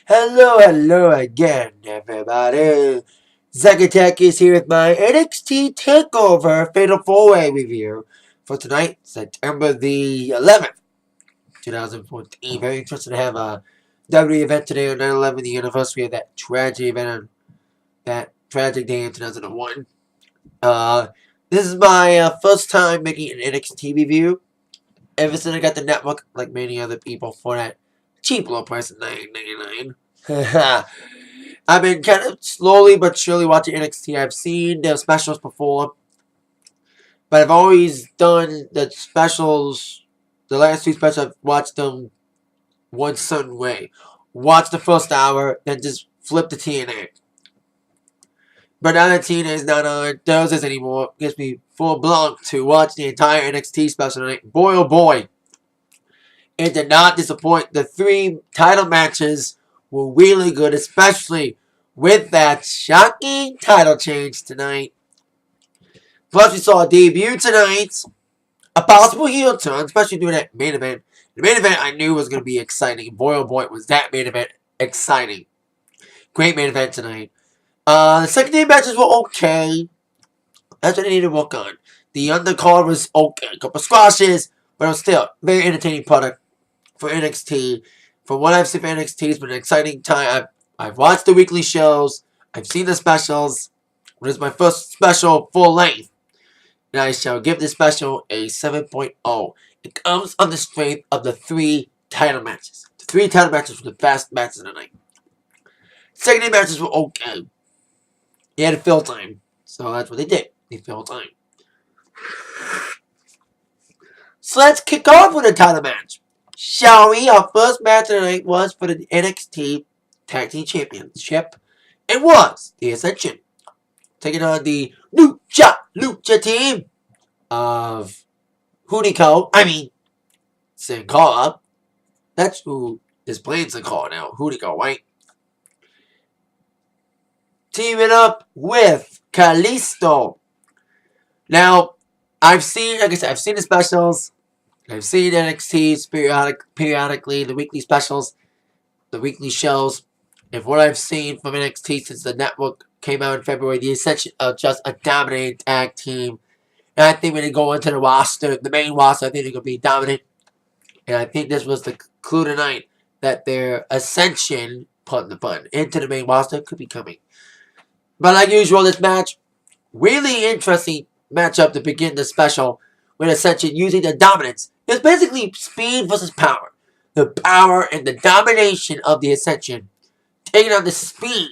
Hello again, everybody. Tech is here with my NXT Takeover Fatal 4-Way review for tonight, September the 11th, 2014. Very interesting to have a WWE event today on 9/11, the anniversary of that tragic event on that tragic day in 2001. This is my first time making an NXT review ever since I got the network, like many other people, for that cheap low price of $9.99. I've been kind of slowly but surely watching NXT. I've seen their specials before, but I've always done the specials. The last two specials, I've watched them one certain way. Watch the first hour, then just flip to TNA. But now that TNA is not on Thursdays anymore, it gives me full blanc to watch the entire NXT special tonight. Boy, oh boy. It did not disappoint. The 3 title matches were really good, especially with that shocking title change tonight. Plus, we saw a debut tonight, a possible heel turn, especially during that main event. The main event I knew was going to be exciting. Boy, oh boy, was that main event exciting. Great main event tonight. The secondary matches were okay. That's what they needed to work on. The undercard was okay. A couple squashes, but it was still a very entertaining product for NXT. From what I've seen for NXT, it's been an exciting time. I've watched the weekly shows. I've seen the specials. This is my first special full length. And I shall give this special a 7.0. It comes on the strength of the 3 title matches. The 3 title matches were the best matches of the night. Secondary matches were okay. They had to fill time. So that's what they did. They filled time. So let's kick off with a title match. Shall we? Our first match tonight was for the NXT Tag Team Championship. It was the Ascension taking on the Lucha team of Sin Cara. That's who is playing Sin Cara now. Hunico, right? Teaming up with Calisto. Now, I've seen the specials. I've seen NXT periodically, the weekly specials, the weekly shows. And what I've seen from NXT since the network came out in February, the Ascension of just a dominant tag team. And I think when they go into the roster, the main roster, I think they're going to be dominant. And I think this was the clue tonight that their Ascension, pardon the pun, into the main roster could be coming. But like usual, this match, really interesting matchup to begin the special with Ascension using the dominance. It's basically speed versus power. The power and the domination of the Ascension taking on the speed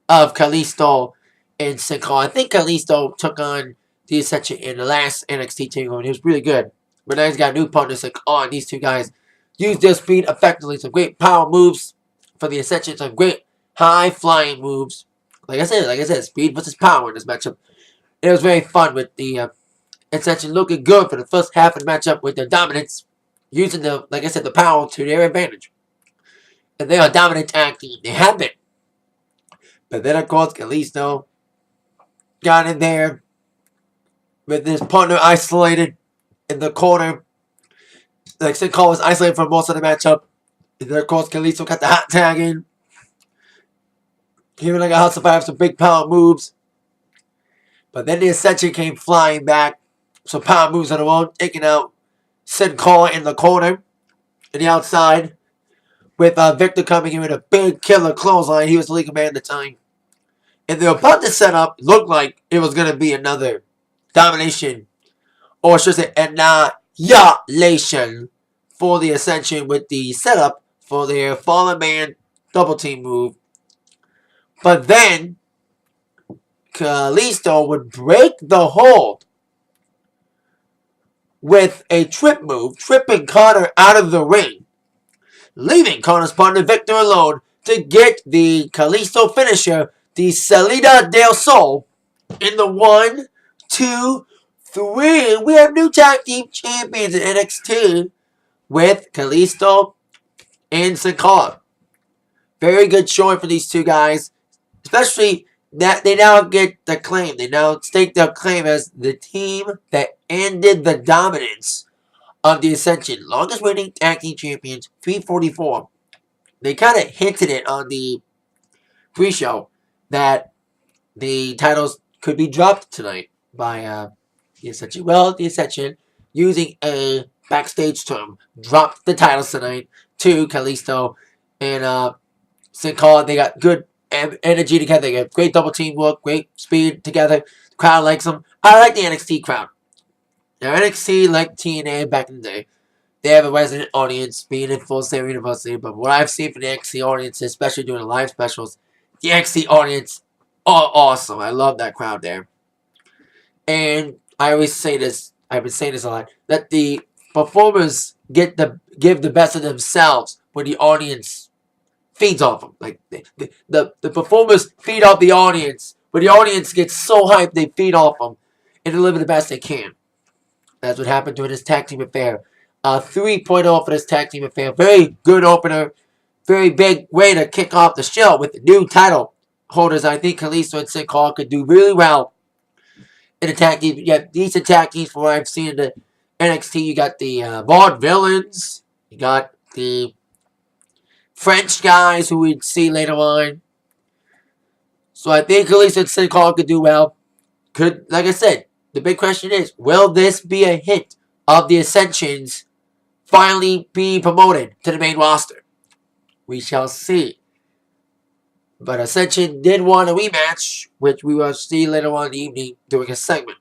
of Calisto and Sin Cara. I think Calisto took on the Ascension in the last NXT Takeover, and he was really good. But now he's got a new partner, Sin Cara, and these two guys use their speed effectively. Some great power moves for the Ascension, some great high-flying moves. Like I said, speed versus power in this matchup. It was very fun with the Ascension looking good for the first half of the matchup with their dominance, using the power to their advantage. And they are a dominant tag team. They have been. But then, of course, Calisto got in there with his partner isolated in the corner. Like Sin Cara was isolated for most of the matchup. And then, of course, Calisto got the hot tag in. He really got hot survive some big power moves. But then the Ascension came flying back. Some power moves on their own, taking out Sin Cara in the corner. In the outside. With Victor coming in with a big killer clothesline. He was the legal man at the time. And they were about to set up, looked like it was going to be another domination. Or should I say, annihilation for the Ascension with the setup for their Fallen Man double team move. But then, Calisto would break the hold with a trip move, tripping Cara out of the ring, leaving Cara's partner Victor alone to get the Calisto finisher, the Salida del Sol, in the 1, 2, 3. We have new tag team champions in NXT with Calisto and Sin Cara. Very good showing for these two guys. Especially that they now get the claim. They now stake their claim as the team that ended the dominance of the Ascension. Longest reigning tag team champions, 344. they kind of hinted it on the pre-show that the titles could be dropped tonight by the Ascension. Well, the Ascension, using a backstage term, dropped the titles tonight to Calisto and Sin Cara. They got good energy together. They got great double team work, great speed together. The crowd likes them. I like the NXT crowd. Now, NXT, like TNA back in the day, they have a resident audience being in Full Sail University, but what I've seen from the NXT audience, especially during the live specials, the NXT audience are awesome. I love that crowd there. And I always say this, I've been saying this a lot, that the performers give the best of themselves when the audience feeds off them. Like the performers feed off the audience, but the audience gets so hyped they feed off them and deliver the best they can. That's what happened during this tag team affair. 3.0 for this tag team affair. Very good opener. Very big way to kick off the show with the new title holders. I think Kalisto and Sin Cara could do really well in the tag team. You have decent tag teams from what I've seen in the NXT. You got the Vaude Villains. You got the French guys who we'd see later on. So I think Kalisto and Sin Cara could do well. Like I said, the big question is, will this be a hint of the Ascensions finally being promoted to the main roster? We shall see. But Ascension did want a rematch, which we will see later on in the evening during a segment.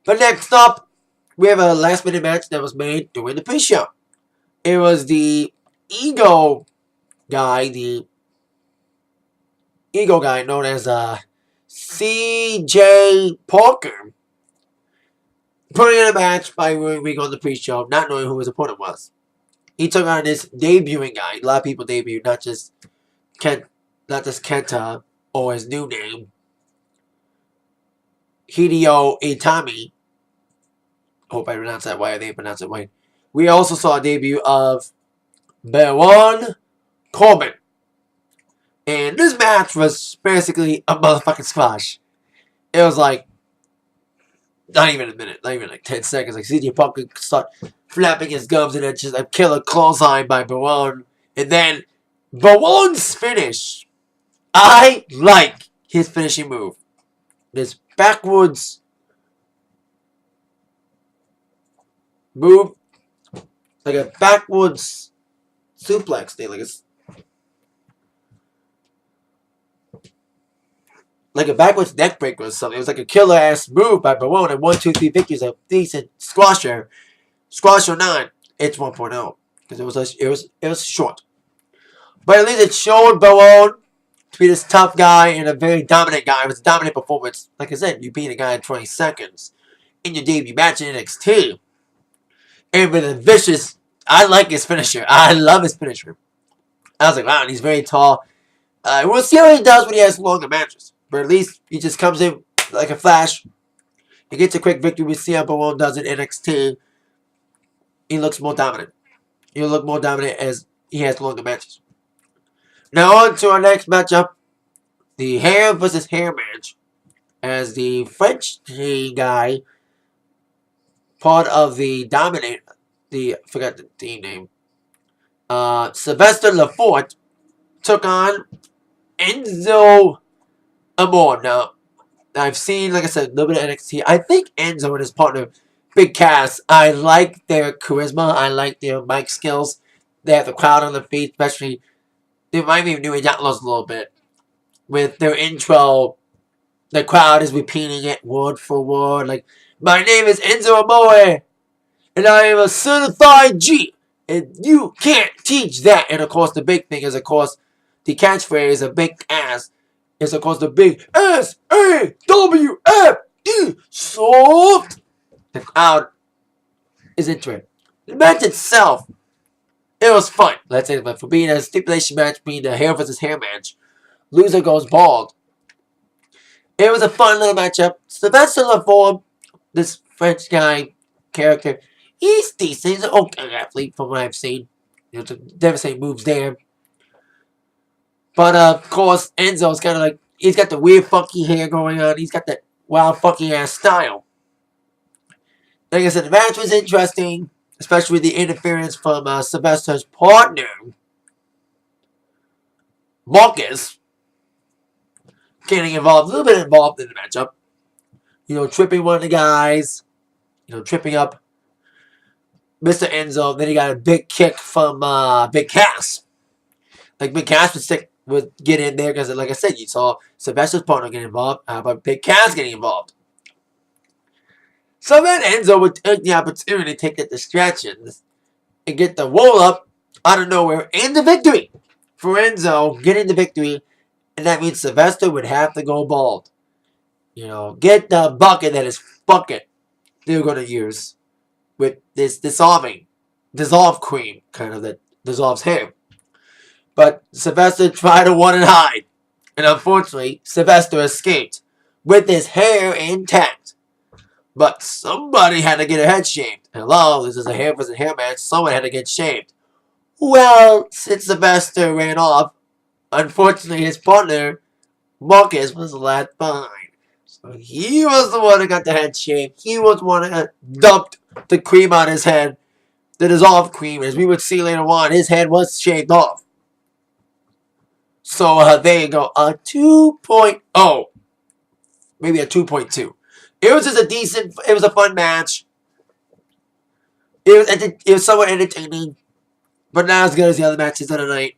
But next up, we have a last minute match that was made during the pre-show. It was the ego guy known as CJ Parker, putting in a match by week on the pre-show, not knowing who his opponent was. He took on this debuting guy. A lot of people debut, not just Kenta or his new name, Hideo Itami. Hope I pronounced that right. I think I pronounced it right. We also saw a debut of Baron Corbin. And this match was basically a motherfucking squash. It was like, not even a minute, not even like 10 seconds. Like CJ Parker start flapping his gums and then just a killer clothesline by Baron. And then Baron's finish. I like his finishing move. This backwards move. Like a backwards suplex thing. Like a backwards neck breaker or something. It was like a killer ass move by Baron, and 1, 2, 3 victories, a decent squasher. Squasher 9. It's 1.0 because it was short, but at least it showed Baron to be this tough guy and a very dominant guy. It was a dominant performance. Like I said, you beat a guy in 20 seconds in your debut match in NXT, and with a vicious. I like his finisher. I love his finisher. I was like, wow, and he's very tall. We'll see what he does when he has longer matches. But at least he just comes in like a flash. He gets a quick victory. We see how Baron does in NXT. He looks more dominant. He'll look more dominant as he has longer matches. Now on to our next matchup. The hair versus hair match. As the French guy, part of the Dominate, I forgot the team name. Sylvester Lefort took on Enzo Amore. Now, I've seen, like I said, a little bit of NXT. I think Enzo and his partner, Big Cass, I like their charisma. I like their mic skills. They have the crowd on their feet, especially. They remind me of New Age Outlaws a little bit. With their intro, the crowd is repeating it word for word. Like, my name is Enzo Amore, and I am a certified G. And you can't teach that. And, of course, the big thing is, of course, the catchphrase of Big Ass is, of course, the big SAWFD. Soft. The crowd is into it. The match itself, it was fun. Let's say, but for being a stipulation match, being a hair versus hair match, loser goes bald. It was a fun little matchup. Sylvester Lefort, this French guy character, he's decent. He's an okay athlete from what I've seen. You know, devastating moves there. But, of course, Enzo's kind of like, he's got the weird, funky hair going on. He's got that wild, funky-ass style. Like I said, the match was interesting, especially with the interference from Sylvester's partner. Marcus getting involved, a little bit involved in the matchup. Tripping one of the guys. Tripping up Mr. Enzo. Then he got a big kick from Big Cass. Like Big Cass would get in there because, like I said, you saw Sylvester's partner get involved. But Big Cass getting involved. So then Enzo would take the opportunity to take the distractions and get the roll up out of nowhere and the victory. For Enzo, getting the victory, and that means Sylvester would have to go bald. Get the bucket that is bucket they're going to use with this dissolve cream, kind of that dissolves hair. But Sylvester tried to run and hide, and unfortunately, Sylvester escaped with his hair intact. But somebody had to get her head shaved. Hello, this is a hair versus hair match. Someone had to get shaved. Well, since Sylvester ran off, unfortunately his partner, Marcus, was left behind. So he was the one who got the head shaved. He was the one who dumped the cream on his head. The dissolved cream. As we would see later on, his head was shaved off. So there you go. A 2.0. Maybe a 2.2. It was just it was a fun match. It was somewhat entertaining. But not as good as the other matches of the night.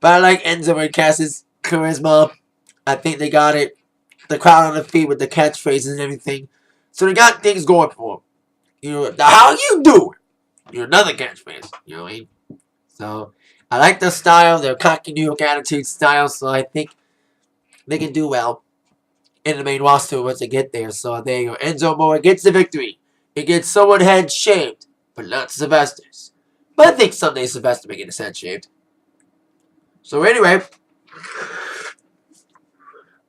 But I like Enzo and Cass's charisma. I think they got it. The crowd on the feet with the catchphrases and everything. So they got things going for them. How you doing? Another catchphrase. You know what I mean? So I like the style, their cocky New York attitude style. So I think they can do well in the main roster once they get there. So there you go. Enzo Amore gets the victory. It gets someone's head shaved, but not Sylvester's. But I think someday Sylvester may get his head shaved. So anyway,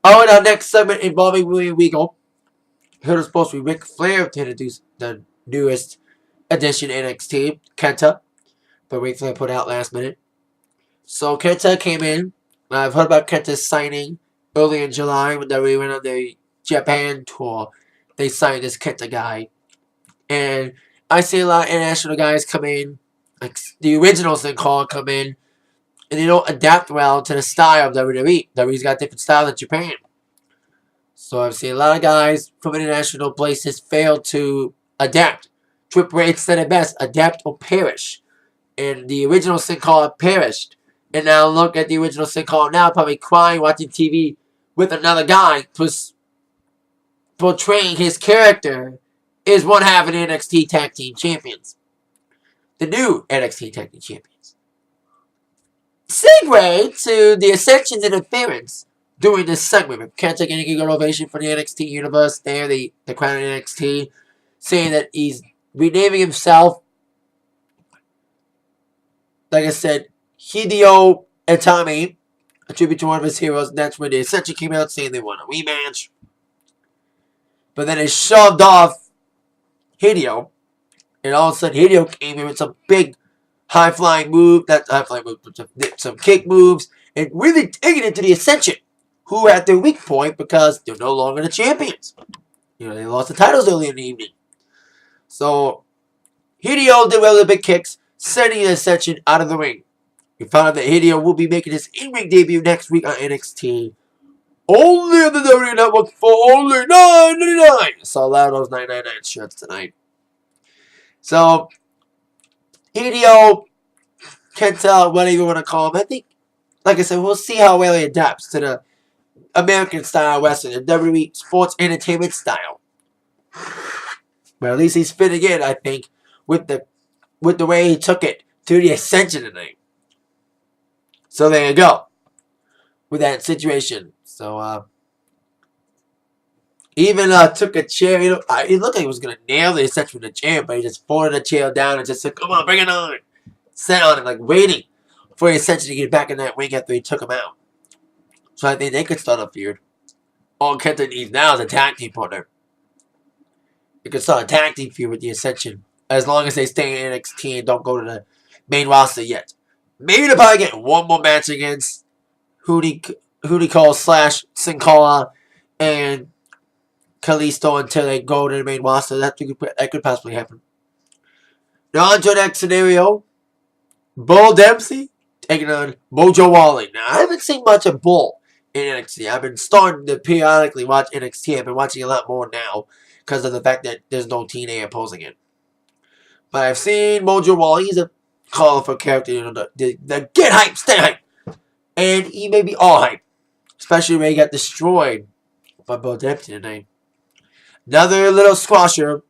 in our next segment involving William Regal, it was supposed to be Ric Flair to introduce the newest addition NXT, Kenta, but Ric Flair put out last minute. So Kenta came in. I've heard about Kenta's signing early in July when they went on the Japan tour. They signed this Kenta guy. And I see a lot of international guys come in, like the originals they call come in, and they don't adapt well to the style of WWE. WWE's got different styles in Japan. So I've seen a lot of guys from international places fail to adapt. Triple H said it best, adapt or perish. And the original Sin Cara perished. And now look at the original Sin Cara now, probably crying, watching TV with another guy who's portraying his character is one half of the NXT Tag Team Champions. The new NXT Tag Team Champions. Segue to the Ascension's interference during this segment. With Kenta getting a good ovation for the NXT Universe there, the crown of NXT, saying that he's renaming himself, like I said, Hideo Itami, a tribute to one of his heroes. And that's when the Ascension came out saying they want a rematch. But then they shoved off Hideo. And all of a sudden, Hideo came in with some big high-flying move. Not high-flying move, but some kick moves. And really taking it to the Ascension, who had their weak point because they're no longer the champions. They lost the titles early in the evening. So, Hideo did well with the big kicks, sending the Ascension out of the ring. We found out that Hideo will be making his in-ring debut next week on NXT. Only on the WWE Network for only $9.99. I saw a lot of those $9.99 shirts tonight. So, Hideo, Kenta, whatever you want to call him, I think, like I said, we'll see how well he adapts to the American style wrestling, the WWE sports entertainment style. But at least he's fitting in, I think, with the way he took it to the Ascension tonight. So there you go. With that situation. So, even took a chair. He looked like he was going to nail the Ascension with the chair, but he just folded the chair down and just said, come on, bring it on. Sat on him, like waiting for the Ascension to get back in that ring after he took him out. So I think they could start a feud. All Kenta needs now is a tag team partner. They could start a tag team feud with the Ascension. As long as they stay in NXT and don't go to the main roster yet. Maybe they'll probably get one more match against Hunico / Sin Cara and Calisto until they go to the main roster. That could possibly happen. Now on to the next scenario. Dempsey taking on Mojo Rawley. Now, I haven't seen much of Bull in NXT. I've been starting to periodically watch NXT. I've been watching a lot more now because of the fact that there's no TNA opposing it. But I've seen Mojo Rawley. He's a colorful character. You know, the get hype, stay hype. And he may be all hype. Especially when he got destroyed by Bill Dempsey tonight. Another little squasher.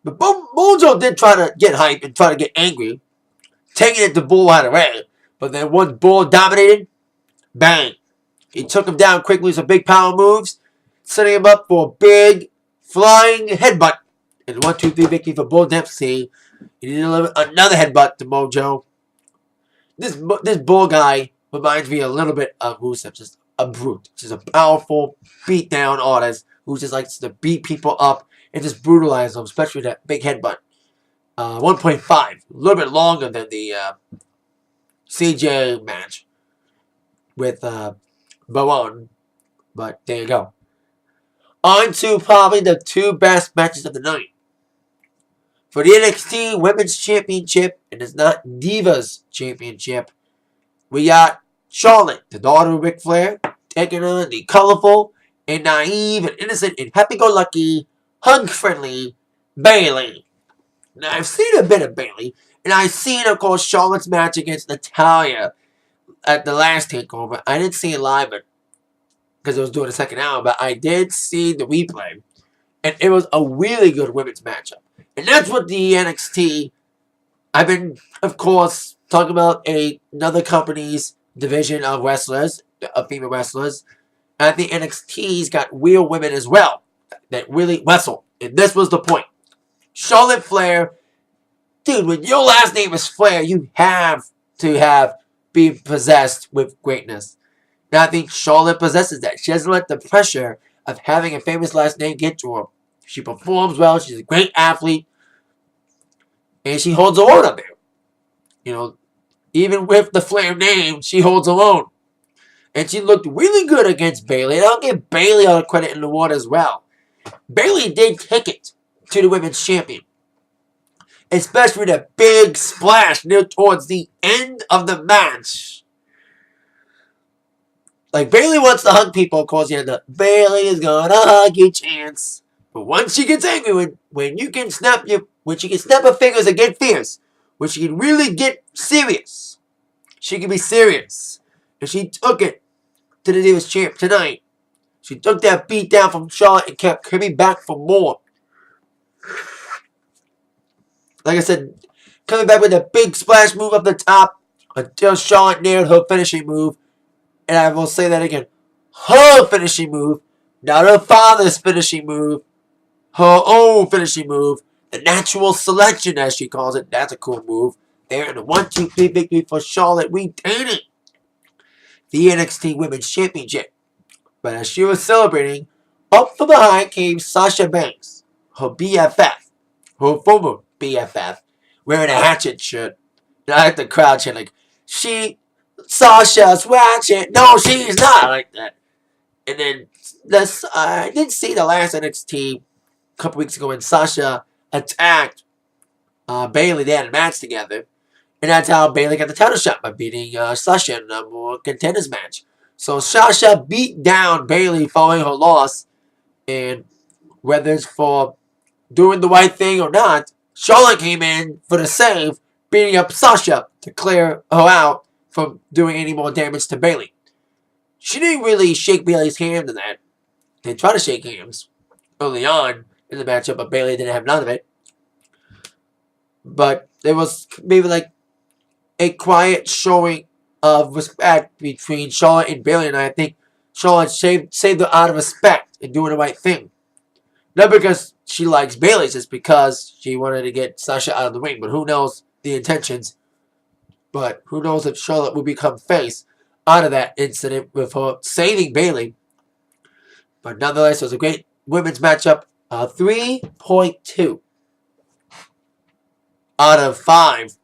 But Mojo did try to get hype and try to get angry. Taking it to Bull right away. But then once Bull dominated, bang. He took him down quickly with some big power moves. Setting him up for a big flying headbutt. And 1-2-3 victory for Bull Dempsey. He did another headbutt to Mojo. This Bull guy reminds me a little bit of Rusev. Just a brute. Just a powerful beatdown artist who just likes to beat people up and just brutalize them, especially that big headbutt. 1.5. A little bit longer than the CJ match with Bowen. But there you go. On to probably the two best matches of the night. For the NXT Women's Championship, and it's not Divas Championship, we got Charlotte, the daughter of Ric Flair, taking on the colorful and naive and innocent and happy-go-lucky, hug-friendly BAYLEY. Now, I've seen a bit of BAYLEY, and I've seen, of course, Charlotte's match against Natalya at the last takeover. I didn't see it live because it was doing the second hour, but I did see the replay, and it was a really good women's matchup. And that's what the NXT, I've been, of course, talking about another company's division of wrestlers, of female wrestlers. And I think NXT's got real women as well that really wrestle. And this was the point. Charlotte Flair, dude, when your last name is Flair, you have to be possessed with greatness. And I think Charlotte possesses that. She doesn't let the pressure of having a famous last name get to her. She performs well. She's a great athlete. And she holds her own up there. You know, even with the Flair name, she holds her own. And she looked really good against BAYLEY. And I'll give BAYLEY all the credit in the award as well. BAYLEY did take it to the Women's Champion. Especially the big splash near towards the end of the match. Like, BAYLEY wants to hug people, of course. You know, BAYLEY is gonna hug you chance. But once she gets angry, when she can snap her fingers and get fierce, when she can really get serious, she can be serious. And she took it to the Divas Champ tonight. She took that beat down from Charlotte and kept coming back for more. Like I said, coming back with a big splash move up the top until Charlotte nailed her finishing move. And I will say that again. Her finishing move, not her father's finishing move. Her own finishing move. The natural selection, as she calls it. That's a cool move. There in the 1-2-3 victory for Charlotte, retaining the NXT Women's Championship. But as she was celebrating, up from behind came Sasha Banks, her BFF, her former BFF, wearing a Hatchet shirt. And I like the crowd chanting like, Sasha's watching. No, she's not. I like that. And then I did see the last NXT a couple weeks ago when Sasha attacked BAYLEY. They had a match together. And that's how BAYLEY got the title shot, by beating Sasha in a more contenders match. So Sasha beat down BAYLEY following her loss. And whether it's for doing the right thing or not, Charlotte came in for the save, beating up Sasha to clear her out from doing any more damage to BAYLEY. She didn't really shake BAYLEY's hand in that. They tried to shake hands early on in the matchup, but BAYLEY didn't have none of it. But there was maybe like a quiet showing of respect between Charlotte and BAYLEY, and I think Charlotte saved her out of respect and doing the right thing. Not because she likes BAYLEY, just because she wanted to get Sasha out of the ring. But who knows the intentions? But who knows if Charlotte will become face out of that incident with her saving BAYLEY. But nonetheless, it was a great women's matchup. 3.2 out of 5.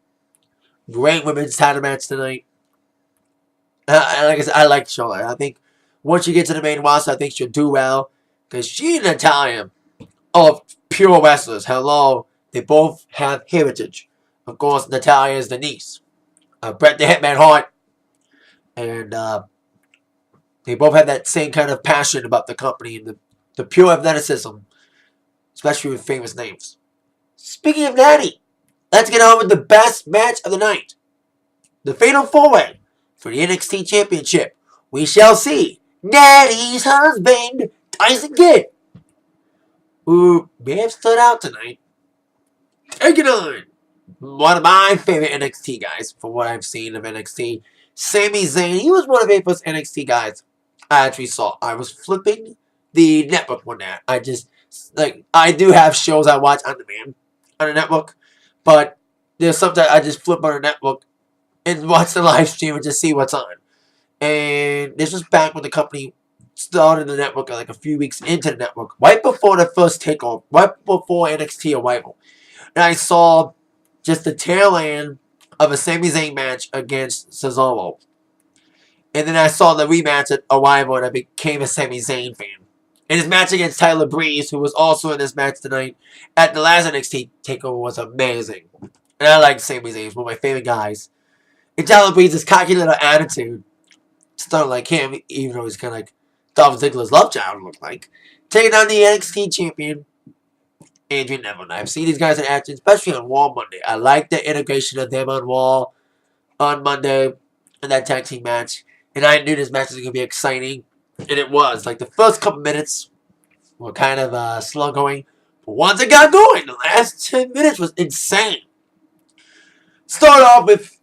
Great women's title match tonight. Like I said, I like Charlotte. I think once she gets to the main roster, I think she'll do well. Because she and Natalya are pure wrestlers. Hello. They both have heritage. Of course, Natalya is the niece. Bret the Hitman Hart, and they both had that same kind of passion about the company and the pure athleticism, especially with famous names. Speaking of Natty, let's get on with the best match of the night. The Fatal 4-Way for the NXT Championship. We shall see Natty's husband, Tyson Kidd, who may have stood out tonight, taking on one of my favorite NXT guys from what I've seen of NXT, Sami Zayn. He was one of April's NXT guys I actually saw. I was flipping the network one day. I do have shows I watch on demand on the network, but there's sometimes I just flip on the network and watch the live stream and just see what's on. And this was back when the company started the network like a few weeks into the network, right before the first takeover, right before NXT arrival. And I saw just the tail end of a Sami Zayn match against Cesaro. And then I saw the rematch at Arrival and I became a Sami Zayn fan. And his match against Tyler Breeze, who was also in this match tonight at the last NXT takeover, was amazing. And I like Sami Zayn. He's one of my favorite guys. And Tyler Breeze's cocky little attitude, started like him, even though he's kind of like Dolph Ziggler's love child, looked like. Taking on the NXT champion, Adrian Neville. And I've seen these guys in action, especially on Raw Monday. I like the integration of them on Raw on Monday in that tag team match. And I knew this match was going to be exciting. And it was. Like, the first couple minutes were kind of slow going. But once it got going, the last 10 minutes was insane. Start off with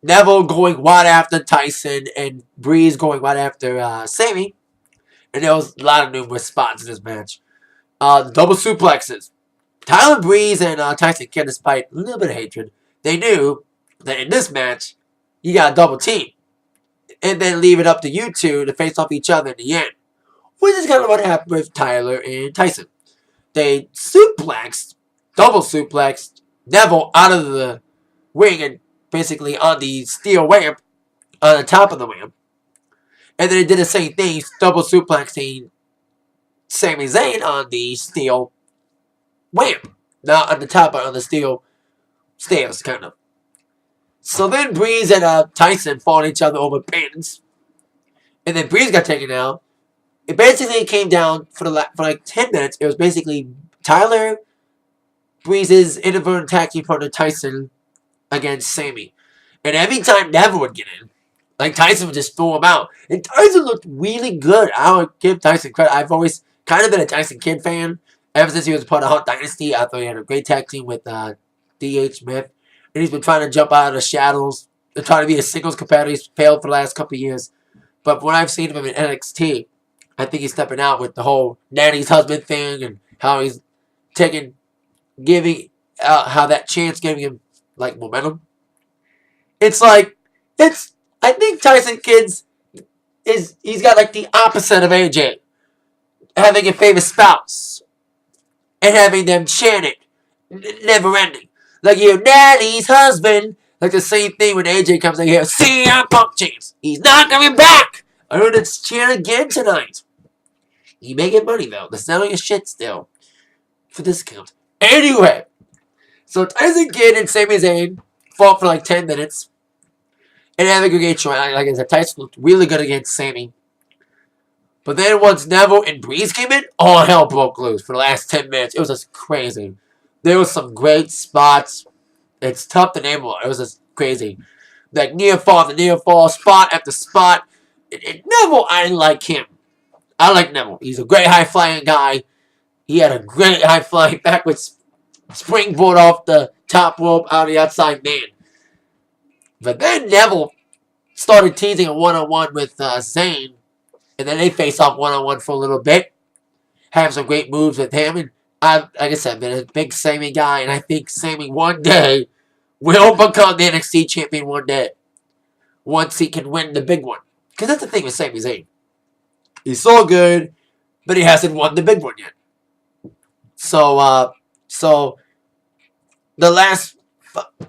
Neville going right after Tyson and Breeze going right after Sami. And there was a lot of numerous spots in this match. Double suplexes. Tyler Breeze and Tyson Kidd, despite a little bit of hatred, they knew that in this match, you got a double team. And then leave it up to you two to face off each other in the end. Which is kind of what happened with Tyler and Tyson. They double suplexed Neville out of the ring and basically on the steel ramp, on the top of the ramp. And then they did the same thing, double suplexing Sami Zayn on the steel ramp. Not on the top, but on the steel stairs, kind of. So then Breeze and Tyson fought each other over pins. And then Breeze got taken out. It basically came down for like 10 minutes. It was basically Tyler, Breeze's inadvertent tag team partner Tyson against Sami. And every time Neville would get in, like Tyson would just throw him out. And Tyson looked really good. I would give Tyson credit. I've always kind of been a Tyson Kidd fan. Ever since he was part of Hot Dynasty, I thought he had a great tag team with D.H. Smith. And he's been trying to jump out of the shadows and trying to be a singles competitor. He's failed for the last couple of years. But when I've seen him in NXT, I think he's stepping out with the whole Nanny's husband thing and how he's giving how that chance giving him like momentum. I think Tyson Kidd's he's got like the opposite of AJ. Having a famous spouse and having them chant it, never ending. Like your daddy's husband. Like the same thing when AJ comes in here. See, I'm Punk chants. He's not coming back. I heard it's chant again tonight. You may get money though. They're selling your shit still for discount. Anyway, so Tyson Kidd and Sami Zayn fought for like 10 minutes. And having a great try. Like I said, Tyson looked really good against Sami. But then once Neville and Breeze came in, all hell broke loose for the last 10 minutes. It was just crazy. There was some great spots. It's tough to name them. It was just crazy. Like near fall, spot after spot. And Neville, I didn't like him. I like Neville. He's a great high-flying guy. He had a great high-flying backwards springboard off the top rope out of the outside man. But then Neville started teasing a one-on-one with Zayn. And then they face off one-on-one for a little bit. Have some great moves with him. And like I said, I've been a big Sami guy. And I think Sami one day will become the NXT champion one day. Once he can win the big one. Because that's the thing with Sami Zayn. He's so good, but he hasn't won the big one yet. So the last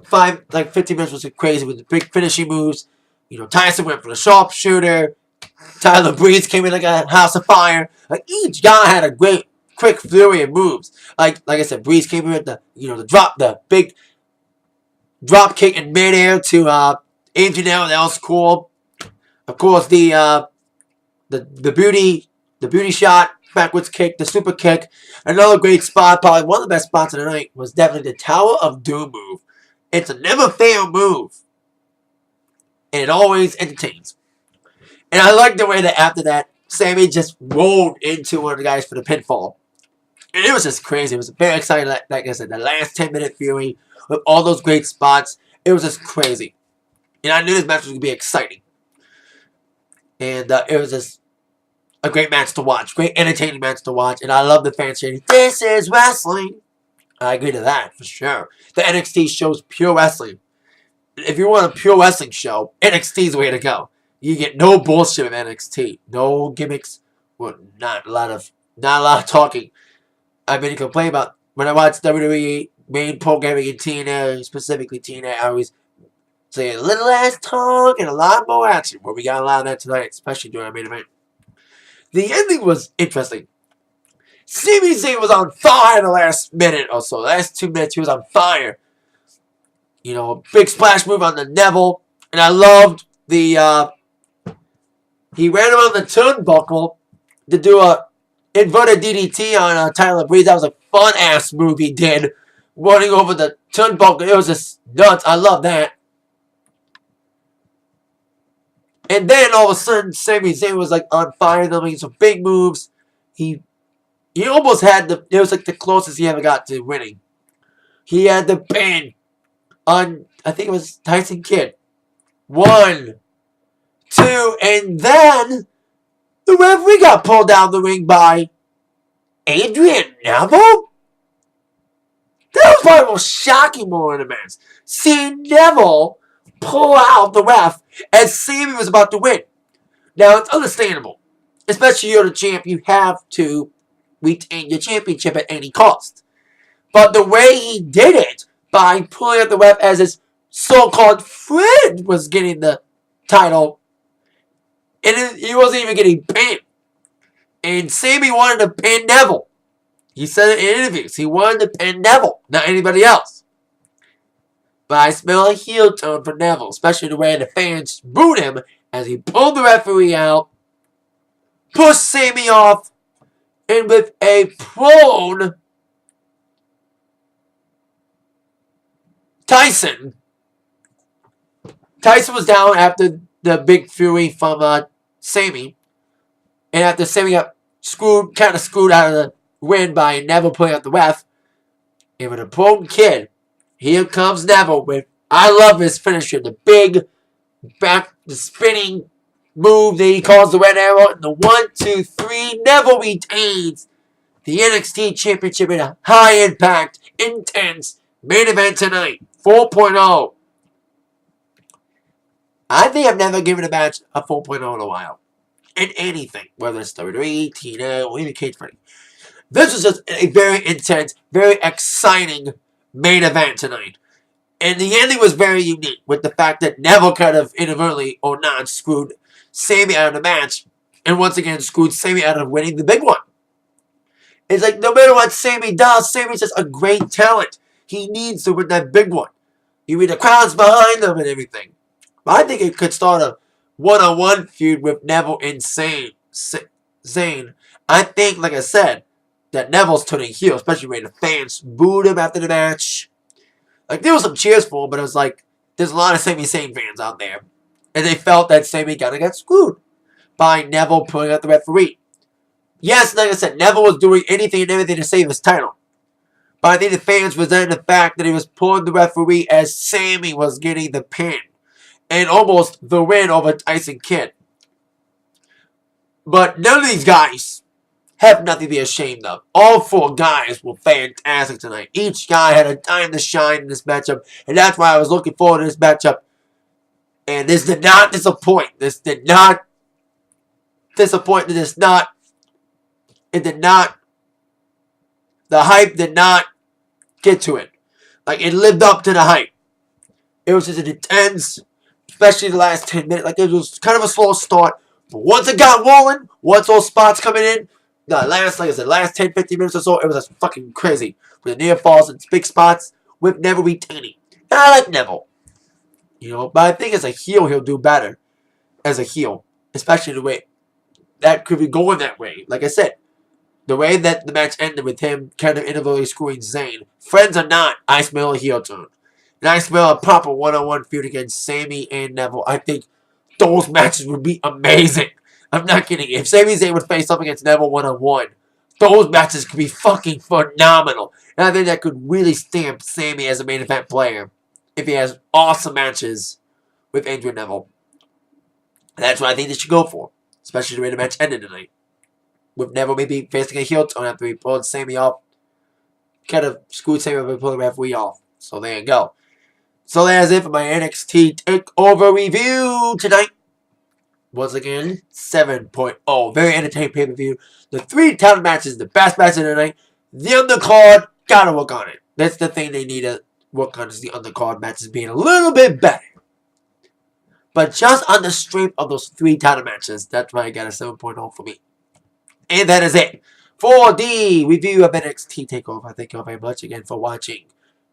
15 minutes was crazy with the big finishing moves. You know, Tyson went for the sharpshooter. Tyler Breeze came in like a house of fire. Like each guy had a great, quick flurry of moves. Like I said, Breeze came in with the big drop kick in midair to Adrian, that was cool. Of course, the beauty shot, backwards kick, the super kick. Another great spot, probably one of the best spots of the night, was definitely the Tower of Doom move. It's a never fail move. And it always entertains. And I like the way that after that, Sami just rolled into one of the guys for the pinfall. And it was just crazy. It was very exciting. Like I said, the last 10-minute Fury with all those great spots. It was just crazy. And I knew this match was going to be exciting. And it was just a great match to watch. Great entertaining match to watch. And I love the fans saying, "This is wrestling." I agree to that, for sure. The NXT show's pure wrestling. If you want a pure wrestling show, NXT's the way to go. You get no bullshit with NXT. No gimmicks. Well, not a lot of talking. I've been complaining about when I watch WWE main programming in TNA, specifically TNA, I always say a little less talk and a lot more action. Well, we got a lot of that tonight, especially during our main event. The ending was interesting. Sami Zayn was on fire the last minute or so. The last 2 minutes, he was on fire. You know, big splash move on the Neville. And I loved the, he ran around the turnbuckle to do a inverted DDT on Tyler Breeze. That was a fun-ass move he did. Running over the turnbuckle. It was just nuts. I love that. And then all of a sudden, Sami Zayn was like on fire, making some big moves. He almost had it was like the closest he ever got to winning. He had the pin on, I think it was Tyson Kidd. 1, 2, and then the referee got pulled down the ring by Adrian Neville? That was probably the most shocking moment in the match. Seeing Neville pull out the ref as Sami was about to win. Now, it's understandable. Especially you're the champ, you have to retain your championship at any cost. But the way he did it, by pulling out the ref as his so-called friend was getting the title, and he wasn't even getting pinned. And Sami wanted to pin Neville. He said it in interviews. He wanted to pin Neville, not anybody else. But I smell a heel tone for Neville, especially the way the fans booed him as he pulled the referee out, pushed Sami off, and with a prone Tyson was down after the big fury from Sami. And after Sami got kind of screwed out of the win by Neville pulling out the ref. And with a prone kid, here comes Neville with, I love his finisher, the big back, the spinning move that he calls the red arrow. And the 1, 2, 3, Neville retains the NXT Championship in a high impact, intense main event tonight. 4.0. I think I've never given a match a 4.0 in a while. In anything. Whether it's WWE, TNA, or even cage fighting. This was just a very intense, very exciting main event tonight. And the ending was very unique with the fact that Neville kind of inadvertently or not screwed Sami out of the match. And once again screwed Sami out of winning the big one. It's like no matter what Sami does, Sami's just a great talent. He needs to win that big one. You mean the crowd's behind him and everything. But I think it could start a one-on-one feud with Neville and Zayn. I think, like I said, that Neville's turning heel, especially when the fans booed him after the match. Like, there was some cheers for him, but it was like, there's a lot of Sami Zayn fans out there. And they felt that Sami kind of got screwed by Neville pulling out the referee. Yes, like I said, Neville was doing anything and everything to save his title. But I think the fans resented the fact that he was pulling the referee as Sami was getting the pin. And almost the win over Tyson Kidd. But none of these guys have nothing to be ashamed of. All 4 guys were fantastic tonight. Each guy had a time to shine in this matchup. And that's why I was looking forward to this matchup. And this did not disappoint. This did not disappoint. It did not. The hype did not get to it. Like, it lived up to the hype. It was just an intense, especially the last 10 minutes. Like, it was kind of a slow start. But once it got rolling, once those spots coming in, the last 10, 15 minutes or so, it was just fucking crazy. With the near falls and big spots with Neville retaining. And I like Neville. You know, but I think as a heel, he'll do better. As a heel. Especially the way that could be going that way. Like I said, the way that the match ended with him kind of innovatively screwing Zayn. Friends or not, I smell a heel turn. And I smell a proper one-on-one feud against Sami and Neville. I think those matches would be amazing. I'm not kidding. If Sami Zayn would face up against Neville one-on-one, those matches could be fucking phenomenal. And I think that could really stamp Sami as a main event player if he has awesome matches with Adrian Neville. And that's what I think they should go for. Especially the way the match ended tonight. With Neville maybe facing a heel turn after he pulled Sami off. Kind of screwed Sami up and pulled the referee off. So there you go. So that's it for my NXT Takeover review tonight. Once again, 7.0. Very entertaining pay-per-view. The 3 title matches, the best match of the night. The undercard, gotta work on it. That's the thing they need to work on, is the undercard matches being a little bit better. But just on the strength of those 3 title matches, that's why I got a 7.0 for me. And that is it for the review of NXT Takeover. Thank you all very much again for watching.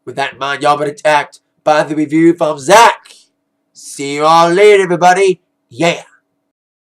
With that in mind, y'all been attacked by the review from Zach. See you all later, everybody. Yeah.